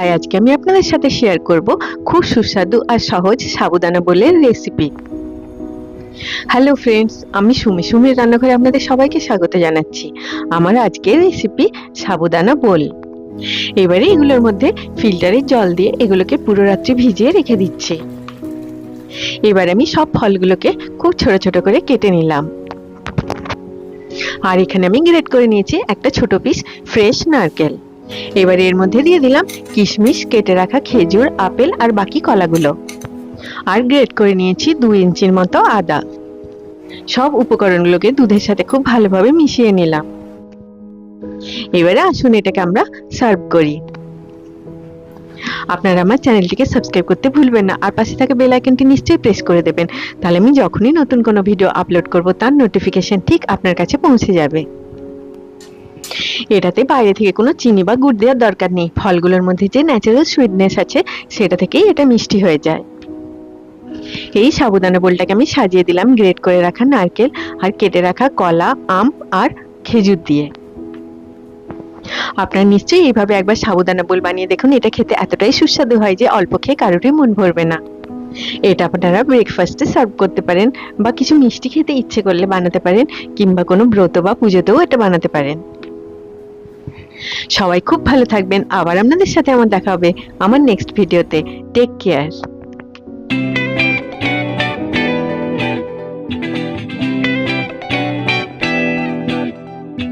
তাই আজকে আমি আপনাদের সাথে শেয়ার করব খুব সুস্বাদু আর সহজ সাবুদানা বোলের রেসিপি। হ্যালো ফ্রেন্ডস, আমি সুমির রান্নাঘরে আপনাদের সবাইকে স্বাগত জানাচ্ছি। আমার আজকের রেসিপি সাবুদানা বোল। এবারে এগুলোর মধ্যে ফিল্টারের জল দিয়ে এগুলোকে পুরো রাত্রি ভিজিয়ে রেখে দিচ্ছি। এবার আমি সব ফলগুলোকে খুব ছোট ছোট করে কেটে নিলাম। আর এখানে আমি গ্রেট করে নিয়েছি একটা ছোট পিস ফ্রেশ নারকেল। এবার এর মধ্যে দিয়ে দিলাম কিশমিশ, কেটে রাখা খেজুর, আপেল আর বাকি কলাগুলো। আর গ্রেট করে নিয়েছি 2 ইঞ্চির মতো আদা। সব উপকরণগুলোকে দুধের সাথে খুব ভালোভাবে মিশিয়ে নিলাম। এবারে আসুন এটাকে আমরা সার্ভ করি। আপনারা আমার চ্যানেলটিকে সাবস্ক্রাইব করতে ভুলবেন না, আর পাশে থাকা বেল আইকনটি নিশ্চয়ই প্রেস করে দেবেন, তাহলে আমি যখনই নতুন কোনো ভিডিও আপলোড করব তার নোটিফিকেশন ঠিক আপনার কাছে পৌঁছে যাবে। এটাতে বাইরে থেকে কোনো চিনি বা গুড় দেওয়ার দরকার নেই। ফলগুলোর মধ্যে যে ন্যাচারাল সুইটনেস আছে সেটা থেকেই এটা মিষ্টি হয়ে যায়। এই সাবুদানা বোলটাকে আমি সাজিয়ে দিলাম গ্রেট করে রাখা নারকেল আর কেটে রাখা কলা, আম আর খেজুর দিয়ে। আপনারা নিশ্চয়ই এইভাবে একবার সাবুদানা বোল বানিয়ে দেখুন। এটা খেতে এতটাই সুস্বাদু হয় যে অল্প খেয়ে কারোরই মন ভরবে না। এটা আপনারা ব্রেকফাস্টে সার্ভ করতে পারেন, বা কিছু মিষ্টি খেতে ইচ্ছে করলে বানাতে পারেন, কিংবা কোনো ব্রত বা পুজোতেও এটা বানাতে পারেন। সবাই খুব ভালো থাকবেন। আবার আপনাদের সাথে আমার দেখা হবে আমার নেক্সট ভিডিওতে। Take care.